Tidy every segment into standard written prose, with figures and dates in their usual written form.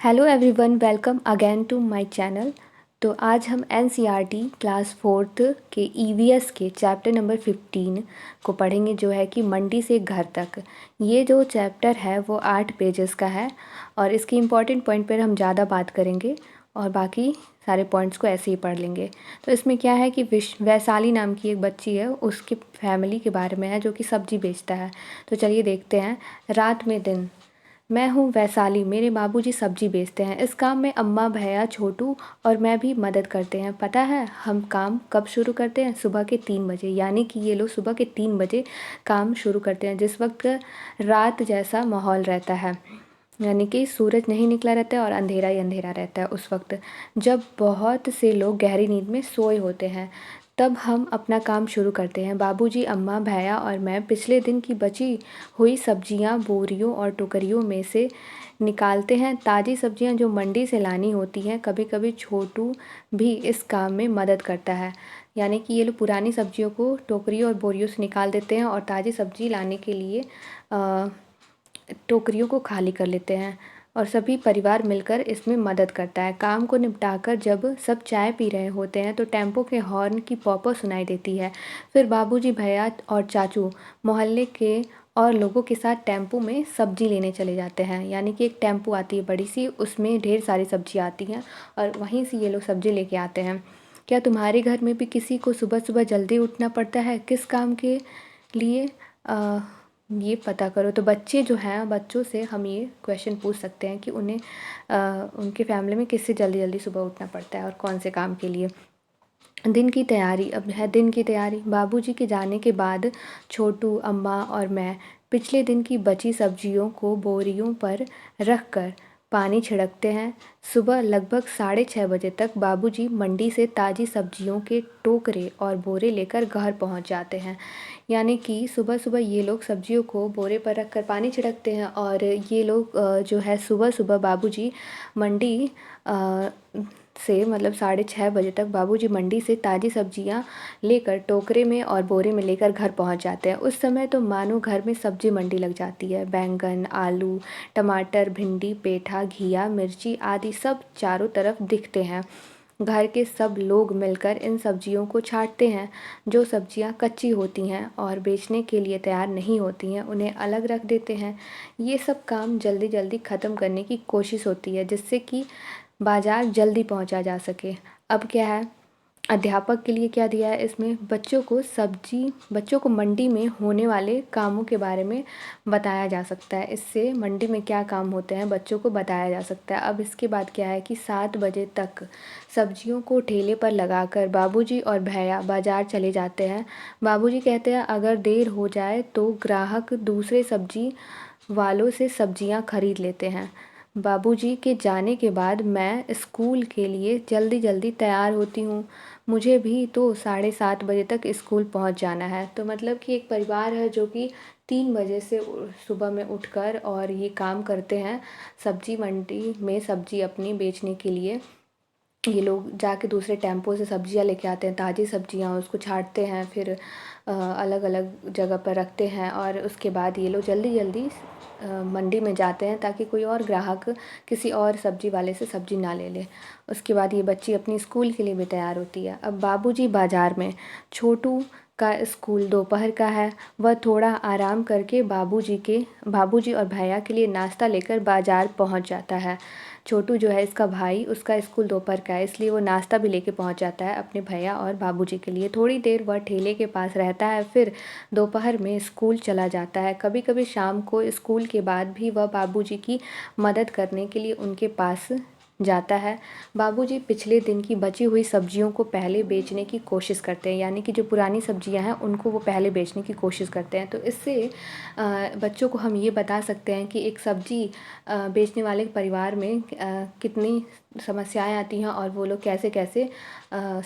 Hello everyone, welcome again to my channel. तो आज हम एनसीईआरटी क्लास 4th के ईवीएस के चैप्टर नंबर 15 को पढ़ेंगे, जो है कि मंडी से घर तक। ये जो चैप्टर है वो 8 पेजेस का है और इसके इम्पॉर्टेंट पॉइंट पर हम ज़्यादा बात करेंगे और बाकी सारे पॉइंट्स को ऐसे ही पढ़ लेंगे। तो इसमें क्या है कि वैशाली नाम की एक बच्ची है, उसकी फैमिली के बारे में है जो कि सब्ज़ी बेचता है। तो चलिए देखते हैं। रात में दिन। मैं हूँ वैशाली, मेरे बाबूजी सब्जी बेचते हैं। इस काम में अम्मा, भैया, छोटू और मैं भी मदद करते हैं। पता है हम काम कब शुरू करते हैं? सुबह के 3 बजे। यानी कि ये लोग सुबह के 3 बजे काम शुरू करते हैं, जिस वक्त रात जैसा माहौल रहता है, यानी कि सूरज नहीं निकला रहता है और अंधेरा ही अंधेरा रहता है उस वक्त, जब बहुत से लोग गहरी नींद में सोए होते हैं। तब हम अपना काम शुरू करते हैं। बाबूजी, अम्मा, भैया और मैं पिछले दिन की बची हुई सब्जियां बोरियों और टोकरियों में से निकालते हैं। ताज़ी सब्जियां जो मंडी से लानी होती हैं। कभी कभी छोटू भी इस काम में मदद करता है। यानी कि ये लोग पुरानी सब्जियों को टोकरियों और बोरियों से निकाल देते हैं और ताज़ी सब्जी लाने के लिए टोकरियों को खाली कर लेते हैं और सभी परिवार मिलकर इसमें मदद करता है। काम को निपटाकर जब सब चाय पी रहे होते हैं तो टेम्पो के हॉर्न की पॉपो सुनाई देती है। फिर बाबूजी, भैया और चाचू मोहल्ले के और लोगों के साथ टेम्पो में सब्जी लेने चले जाते हैं। यानी कि एक टेम्पो आती है बड़ी सी, उसमें ढेर सारी सब्जी आती हैं और वहीं से ये लोग सब्जी लेके आते हैं। क्या तुम्हारे घर में भी किसी को सुबह सुबह जल्दी उठना पड़ता है? किस काम के लिए? ये पता करो। तो बच्चे जो हैं, बच्चों से हम ये क्वेश्चन पूछ सकते हैं कि उन्हें उनके फैमिली में किससे जल्दी जल्दी सुबह उठना पड़ता है और कौन से काम के लिए। दिन की तैयारी। अब है दिन की तैयारी। बाबूजी के जाने के बाद छोटू, अम्मा और मैं पिछले दिन की बची सब्जियों को बोरियों पर रख कर पानी छिड़कते हैं। सुबह लगभग 6:30 बजे तक बाबूजी मंडी से ताज़ी सब्जियों के टोकरे और बोरे लेकर घर पहुंच जाते हैं। यानी कि सुबह सुबह ये लोग सब्जियों को बोरे पर रख कर पानी छिड़कते हैं और ये लोग जो है सुबह सुबह बाबूजी मंडी से मतलब 6:30 बजे तक बाबूजी मंडी से ताज़ी सब्जियां लेकर टोकरे में और बोरे में लेकर घर पहुंच जाते हैं। उस समय तो मानो घर में सब्जी मंडी लग जाती है। बैंगन, आलू, टमाटर, भिंडी, पेठा, घिया, मिर्ची आदि सब चारों तरफ दिखते हैं। घर के सब लोग मिलकर इन सब्जियों को छांटते हैं। जो सब्जियां कच्ची होती हैं और बेचने के लिए तैयार नहीं होती हैं, उन्हें अलग रख देते हैं। ये सब काम जल्दी जल्दी ख़त्म करने की कोशिश होती है, जिससे कि बाज़ार जल्दी पहुंचा जा सके। अब क्या है, अध्यापक के लिए क्या दिया है इसमें? बच्चों को मंडी में होने वाले कामों के बारे में बताया जा सकता है। इससे मंडी में क्या काम होते हैं बच्चों को बताया जा सकता है। अब इसके बाद क्या है कि 7 बजे तक सब्जियों को ठेले पर लगाकर बाबूजी और भैया बाज़ार चले जाते हैं। बाबूजी कहते हैं अगर देर हो जाए तो ग्राहक दूसरे सब्जी वालों से सब्जियां खरीद लेते हैं। बाबूजी के जाने के बाद मैं स्कूल के लिए जल्दी जल्दी तैयार होती हूँ। मुझे भी तो 7:30 बजे तक स्कूल पहुँच जाना है। तो मतलब कि एक परिवार है जो कि 3 बजे से सुबह में उठकर और ये काम करते हैं। सब्जी मंडी में सब्जी अपनी बेचने के लिए ये लोग जाके दूसरे टेम्पो से सब्जियां लेके आते हैं। ताज़ी सब्जियां, उसको छांटते हैं, फिर अलग अलग जगह पर रखते हैं और उसके बाद ये लोग जल्दी जल्दी मंडी में जाते हैं ताकि कोई और ग्राहक किसी और सब्जी वाले से सब्जी ना ले ले। उसके बाद ये बच्ची अपनी स्कूल के लिए भी तैयार होती है। अब बाबूजी बाज़ार में। छोटू का स्कूल दोपहर का है। वह थोड़ा आराम करके बाबूजी और भैया के लिए नाश्ता लेकर बाज़ार पहुंच जाता है। छोटू जो है इसका भाई, उसका स्कूल दोपहर का है, इसलिए वो नाश्ता भी लेके पहुंच जाता है अपने भैया और बाबूजी के लिए। थोड़ी देर वह ठेले के पास रहता है, फिर दोपहर में स्कूल चला जाता है। कभी कभी शाम को स्कूल के बाद भी वह बाबूजी की मदद करने के लिए उनके पास जाता है। बाबूजी पिछले दिन की बची हुई सब्जियों को पहले बेचने की कोशिश करते हैं। यानी कि जो पुरानी सब्जियां हैं उनको वो पहले बेचने की कोशिश करते हैं। तो इससे बच्चों को हम ये बता सकते हैं कि एक सब्जी बेचने वाले परिवार में कितनी समस्याएं आती हैं और वो लोग कैसे कैसे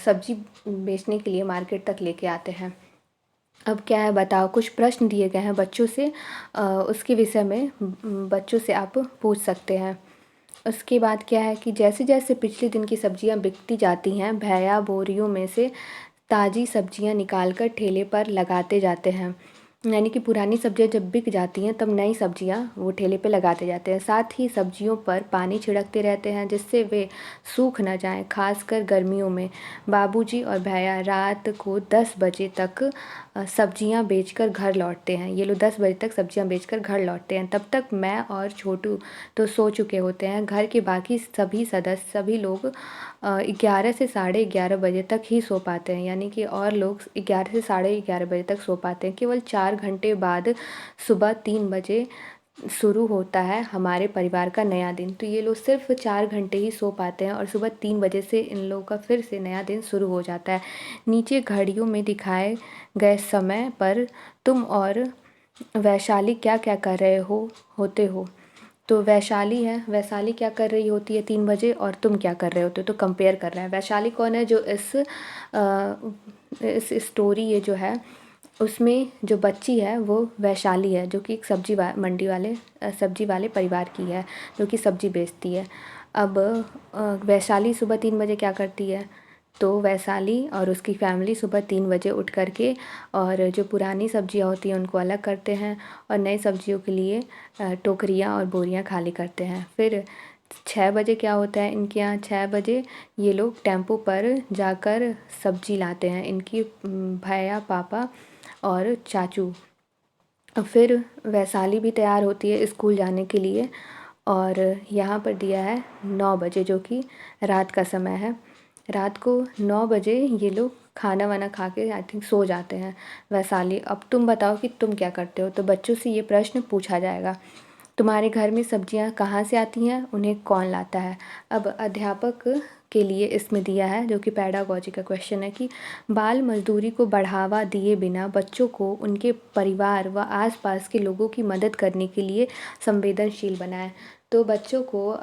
सब्जी बेचने के लिए मार्केट तक लेके आते हैं। अब क्या है बताओ, कुछ प्रश्न दिए गए हैं बच्चों से, उसके विषय में बच्चों से आप पूछ सकते हैं। उसके बाद क्या है कि जैसे जैसे पिछले दिन की सब्जियां बिकती जाती हैं, भैया बोरियों में से ताज़ी सब्जियां निकालकर ठेले पर लगाते जाते हैं। यानी कि पुरानी सब्जियां जब बिक जाती हैं तब नई सब्जियां वो ठेले पे लगाते जाते हैं। साथ ही सब्जियों पर पानी छिड़कते रहते हैं जिससे वे सूख न जाएं, खासकर गर्मियों में। बाबूजी और भैया रात को 10 बजे तक सब्जियां बेचकर घर लौटते हैं। ये लोग 10 बजे तक सब्जियां बेचकर घर लौटते हैं। तब तक मैं और छोटू तो सो चुके होते हैं। घर के बाकी सभी सदस्य, सभी लोग 11 से 11:30 बजे तक ही सो पाते हैं। यानी कि और लोग 11 से 11:30 बजे तक सो पाते हैं। केवल 4 घंटे बाद सुबह 3 बजे शुरू होता है हमारे परिवार का नया दिन। तो ये लोग सिर्फ 4 घंटे ही सो पाते हैं और सुबह 3 बजे से इन लोगों का फिर से नया दिन शुरू हो जाता है। नीचे घड़ियों में दिखाए गए समय पर तुम और वैशाली क्या क्या कर रहे होते हो। तो वैशाली है, वैशाली क्या कर रही होती है 3 बजे, और तुम क्या कर रहे होते हो। तो कंपेयर कर रहा है। वैशाली कौन है, जो इस स्टोरी ये जो है उसमें जो बच्ची है वो वैशाली है, जो कि एक मंडी वाले सब्जी वाले परिवार की है, जो कि सब्जी बेचती है। अब वैशाली सुबह 3 बजे क्या करती है, तो वैशाली और उसकी फैमिली सुबह 3 बजे उठ करके और जो पुरानी सब्जियां होती हैं उनको अलग करते हैं और नई सब्जियों के लिए टोकरियां और बोरियां खाली करते हैं। फिर 6 बजे क्या होता है इनके यहाँ, 6 बजे ये लोग टेम्पो पर जाकर सब्जी लाते हैं, इनकी भैया, पापा और चाचू। फिर वैशाली भी तैयार होती है स्कूल जाने के लिए और यहाँ पर दिया है 9 बजे, जो कि रात का समय है। रात को 9 बजे ये लोग खाना वाना खा के आई थिंक सो जाते हैं। वैशाली, अब तुम बताओ कि तुम क्या करते हो। तो बच्चों से ये प्रश्न पूछा जाएगा। तुम्हारे घर में सब्जियां कहाँ से आती हैं, उन्हें कौन लाता है। अब अध्यापक के लिए इसमें दिया है, जो कि पेडागॉजी का क्वेश्चन है, कि बाल मजदूरी को बढ़ावा दिए बिना बच्चों को उनके परिवार व आसपास के लोगों की मदद करने के लिए संवेदनशील बनाएं। तो बच्चों को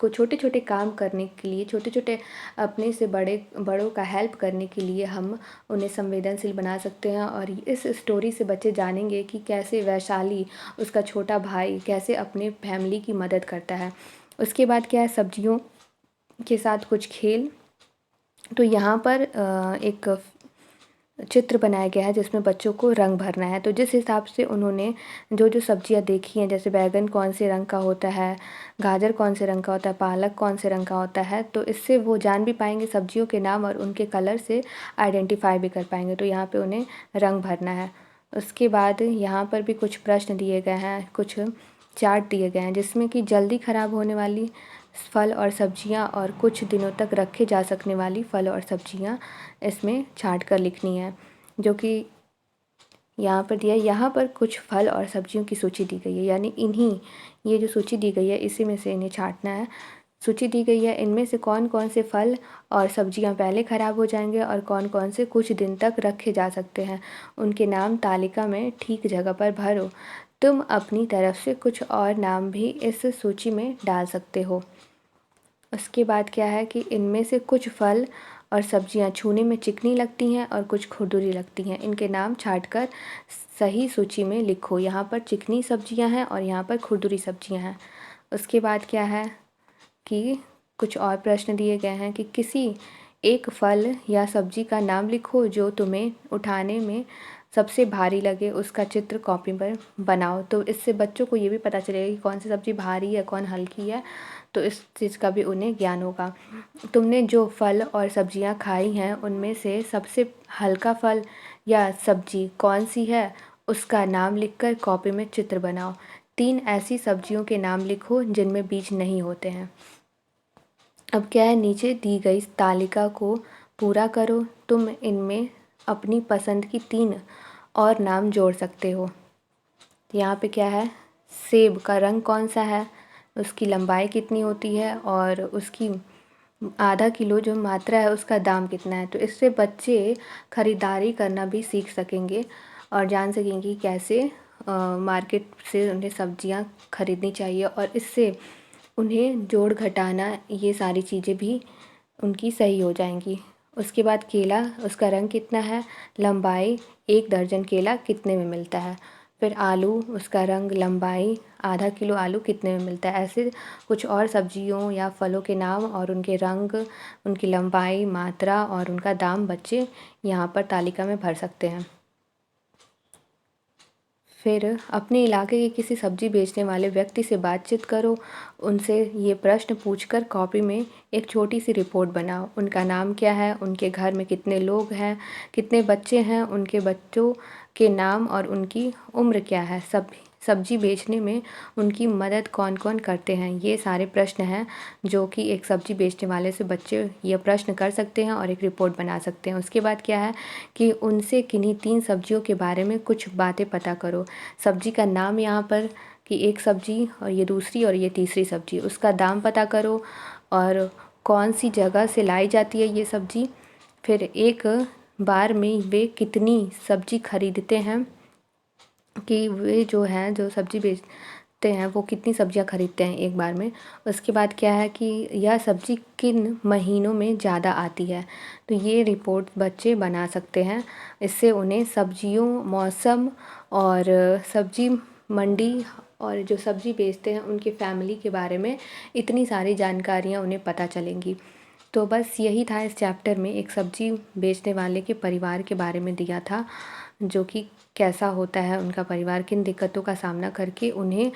छोटे छोटे काम करने के लिए, छोटे छोटे अपने से बड़ों का हेल्प करने के लिए हम उन्हें संवेदनशील बना सकते हैं। और इस स्टोरी से बच्चे जानेंगे कि कैसे वैशाली, उसका छोटा भाई, कैसे अपने फैमिली की मदद करता है। उसके बाद क्या है, सब्जियों के साथ कुछ खेल। तो यहाँ पर एक चित्र बनाया गया है जिसमें बच्चों को रंग भरना है। तो जिस हिसाब से उन्होंने जो जो सब्जियां देखी हैं, जैसे बैगन कौन से रंग का होता है, गाजर कौन से रंग का होता है, पालक कौन से रंग का होता है, तो इससे वो जान भी पाएंगे सब्जियों के नाम और उनके कलर से आइडेंटिफाई भी कर पाएंगे। तो यहाँ पे उन्हें रंग भरना है। उसके बाद यहाँ पर भी कुछ प्रश्न दिए गए हैं, कुछ चार्ट दिए गए हैं जिसमें कि जल्दी ख़राब होने वाली फल और सब्जियां और कुछ दिनों तक रखे जा सकने वाली फल और सब्जियां इसमें छांट कर लिखनी है, जो कि यहाँ पर दिया है। यहाँ पर कुछ फल और सब्जियों की सूची दी गई है, यानी ये जो सूची दी गई है इसी में से इन्हें छांटना है। सूची दी गई है, इनमें से कौन कौन से फल और सब्जियां पहले ख़राब हो जाएंगे और कौन कौन से कुछ दिन तक रखे जा सकते हैं, उनके नाम तालिका में ठीक जगह पर भरो। तुम अपनी तरफ से कुछ और नाम भी इस सूची में डाल सकते हो। उसके बाद क्या है कि इनमें से कुछ फल और सब्जियां छूने में चिकनी लगती हैं और कुछ खुरदुरी लगती हैं। इनके नाम छांटकर सही सूची में लिखो। यहाँ पर चिकनी सब्जियां हैं और यहाँ पर खुरदुरी सब्जियां हैं। उसके बाद क्या है कि कुछ और प्रश्न दिए गए हैं कि किसी एक फल या सब्जी का नाम लिखो जो तुम्हें उठाने में सबसे भारी लगे, उसका चित्र कॉपी पर बनाओ। तो इससे बच्चों को ये भी पता चलेगा कि कौन सी सब्ज़ी भारी है, कौन हल्की है, तो इस चीज़ का भी उन्हें ज्ञान होगा। तुमने जो फल और सब्जियां खाई हैं उनमें से सबसे हल्का फल या सब्जी कौन सी है, उसका नाम लिखकर कॉपी में चित्र बनाओ। 3 ऐसी सब्जियों के नाम लिखो जिनमें बीज नहीं होते हैं। अब क्या है, नीचे दी गई तालिका को पूरा करो। तुम इनमें अपनी पसंद की 3 और नाम जोड़ सकते हो। यहाँ पे क्या है, सेब का रंग कौन सा है, उसकी लंबाई कितनी होती है और उसकी आधा किलो जो मात्रा है उसका दाम कितना है। तो इससे बच्चे ख़रीदारी करना भी सीख सकेंगे और जान सकेंगे कि कैसे मार्केट से उन्हें सब्जियां खरीदनी चाहिए, और इससे उन्हें जोड़ घटाना ये सारी चीज़ें भी उनकी सही हो जाएंगी। उसके बाद केला, उसका रंग कितना है, लंबाई, 1 दर्जन केला कितने में मिलता है। फिर आलू, उसका रंग, लंबाई, आधा किलो आलू कितने में मिलता है। ऐसे कुछ और सब्जियों या फलों के नाम और उनके रंग, उनकी लंबाई, मात्रा और उनका दाम बच्चे यहाँ पर तालिका में भर सकते हैं। फिर अपने इलाके के किसी सब्जी बेचने वाले व्यक्ति से बातचीत करो। उनसे ये प्रश्न पूछकर कॉपी में एक छोटी सी रिपोर्ट बनाओ। उनका नाम क्या है, उनके घर में कितने लोग हैं, कितने बच्चे हैं, उनके बच्चों के नाम और उनकी उम्र क्या है, सब्जी बेचने में उनकी मदद कौन कौन करते हैं। ये सारे प्रश्न हैं जो कि एक सब्जी बेचने वाले से बच्चे ये प्रश्न कर सकते हैं और एक रिपोर्ट बना सकते हैं। उसके बाद क्या है कि उनसे किन्हीं 3 सब्जियों के बारे में कुछ बातें पता करो। सब्जी का नाम यहाँ पर कि एक सब्जी और ये दूसरी और ये तीसरी सब्जी, उसका दाम पता करो और कौन सी जगह से लाई जाती है ये सब्जी। फिर एक बार में वे कितनी सब्जी खरीदते हैं, कि वे जो हैं जो सब्ज़ी बेचते हैं वो कितनी सब्जियां खरीदते हैं एक बार में। उसके बाद क्या है कि यह सब्ज़ी किन महीनों में ज़्यादा आती है। तो ये रिपोर्ट बच्चे बना सकते हैं। इससे उन्हें सब्जियों, मौसम और सब्जी मंडी और जो सब्ज़ी बेचते हैं उनकी फ़ैमिली के बारे में इतनी सारी जानकारियाँ उन्हें पता चलेंगी। तो बस यही था इस चैप्टर में, एक सब्ज़ी बेचने वाले के परिवार के बारे में दिया था, जो कि कैसा होता है उनका परिवार, किन दिक्कतों का सामना करके उन्हें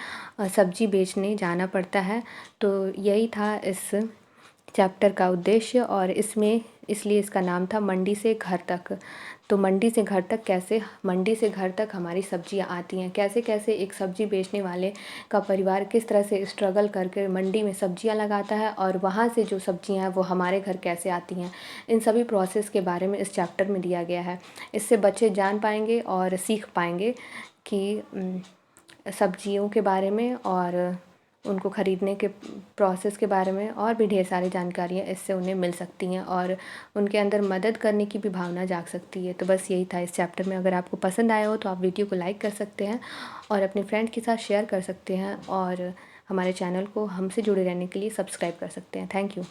सब्ज़ी बेचने जाना पड़ता है। तो यही था इस चैप्टर का उद्देश्य और इसमें इसलिए इसका नाम था मंडी से घर तक। तो मंडी से घर तक कैसे, मंडी से घर तक हमारी सब्जियां आती हैं, कैसे कैसे एक सब्ज़ी बेचने वाले का परिवार किस तरह से स्ट्रगल करके मंडी में सब्जियां लगाता है और वहाँ से जो सब्जियां हैं वो हमारे घर कैसे आती हैं। इन सभी प्रोसेस के बारे में इस चैप्टर में दिया गया है। इससे बच्चे जान पाएंगे और सीख पाएंगे कि सब्जियों के बारे में और उनको ख़रीदने के प्रोसेस के बारे में और भी ढेर सारी जानकारियाँ इससे उन्हें मिल सकती हैं और उनके अंदर मदद करने की भी भावना जाग सकती है। तो बस यही था इस चैप्टर में। अगर आपको पसंद आया हो तो आप वीडियो को लाइक कर सकते हैं और अपने फ्रेंड के साथ शेयर कर सकते हैं और हमारे चैनल को हमसे जुड़े रहने के लिए सब्सक्राइब कर सकते हैं। Thank you.